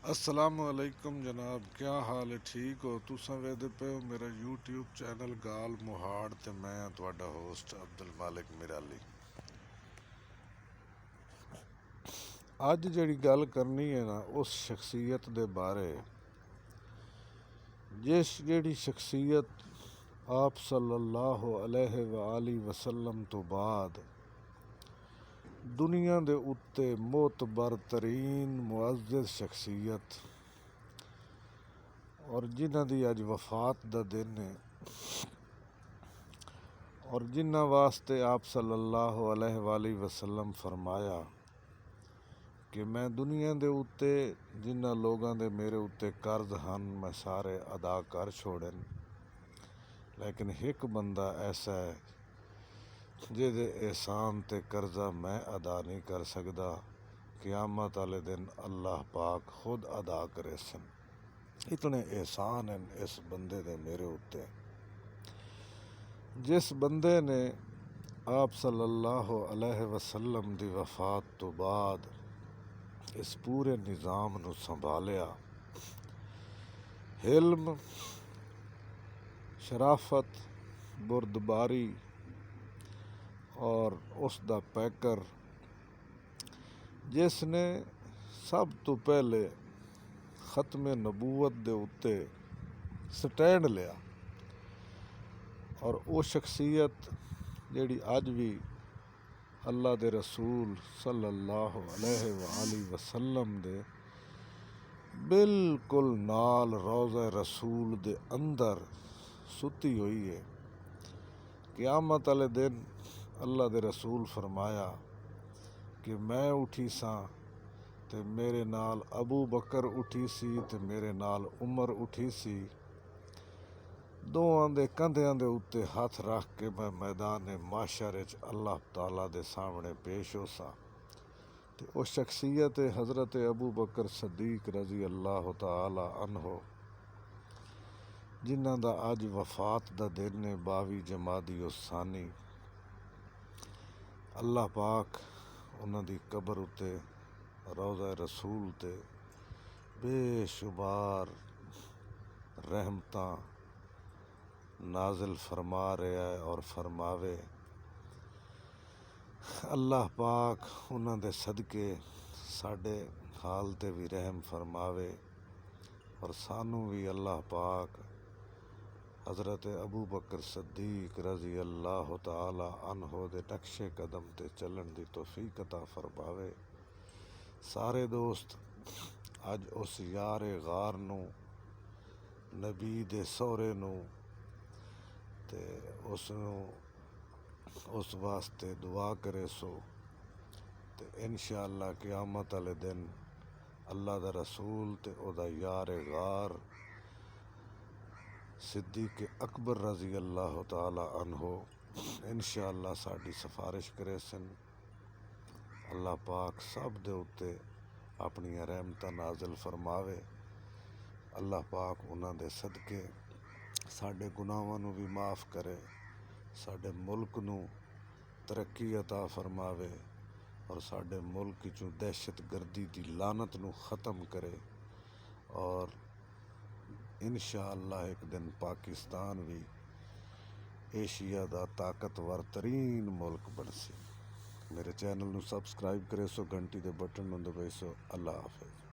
السلام علیکم جناب، کیا حال ہے؟ ٹھیک ہو؟ تساں ویدے پے ہو میرا یوٹیوب چینل گال موہاڑ تے میں ہاں تہاڈا ہوسٹ عبد المالک میرالی۔ اج جڑی گل کرنی ہے نا اس شخصیت دے بارے جیڑی شخصیت آپ صلی اللہ علیہ وآلہ وسلم تو بعد دنیا دے اتے معتبر ترین معزز شخصیت اور جنہ دی اج وفات دا دن ہے اور جنہ واسطے آپ صلی اللہ علیہ وآلہ وسلم فرمایا کہ میں دنیا دے اتے جنہ لوگاں دے میرے اتے قرض ہن میں سارے ادا کر چھوڑن، لیکن ایک بندہ ایسا ہے جے دے احسان تے قرضہ میں ادا نہیں کر سکدا، قیامت والے دن اللہ پاک خود ادا کرے سن۔ اتنے احسان ہیں اس بندے دے میرے اتے۔ جس بندے نے آپ صلی اللہ علیہ وسلم دی وفات تو بعد اس پورے نظام نو سنبھالیا، علم، شرافت، بردباری اور اس دا پیکر، جس نے سب تو پہلے ختم نبوت دے اتے سٹینڈ لیا، اور وہ شخصیت جیڑی اج بھی اللہ دے رسول صلی اللہ علیہ وآلہ وسلم دے بالکل نال روضہ رسول دے اندر ستی ہوئی ہے۔ قیامت والے دن اللہ دے رسول فرمایا کہ میں اٹھی ساں تے میرے نال ابو بکر اٹھی سی تے میرے نال عمر اٹھی سی، دوواں دے کندھیاں دے اتے ہاتھ رکھ کے میں میدان محشر وچ اللہ تعالیٰ دے سامنے پیش ہو سا، تے او شخصیت حضرت ابو بکر صدیق رضی اللہ تعالی عنہ جنہ دا اج وفات دا دن ہے 22 جمادی الثانی۔ اللہ پاک انہاں دی قبر اتے روضہ رسول تے بے شمار رحمتاں نازل فرما رہا ہے اور فرماوے۔ اللہ پاک انہاں دے صدقے ساڈے حال تے بھی رحم فرماوے، اور سانوں بھی اللہ پاک حضرت ابو بکر صدیق رضی اللہ تعالی عنہ دے نقش قدم تے چلن دی توفیق عطا فرماوے۔ سارے دوست اج اس یار غار نو، نبی دے سہرے نو تے اس واسطے دعا کرے سو، تے انشاءاللہ قیامت والے دن اللہ دا رسول تے او دا یار غار صدیق اکبر رضی اللہ تعالی عنہ انشاءاللہ ساڈی سفارش کرے سن۔ اللہ پاک سب دے اتے اپنی رحمتاں نازل فرماوے۔ اللہ پاک انہاں دے صدقے ساڈے گناہاں نو بھی معاف کرے، ساڈے ملک نو ترقی عطا فرماوے، اور ساڈے ملک چوں دہشت گردی دی لعنت نو ختم کرے، اور انشاءاللہ ایک دن پاکستان بھی ایشیا دا طاقتور ترین ملک بن سی۔ میرے چینل نو سبسکرائب کرے سو، گھنٹی دے بٹن نو دبائے سو۔ اللہ حافظ۔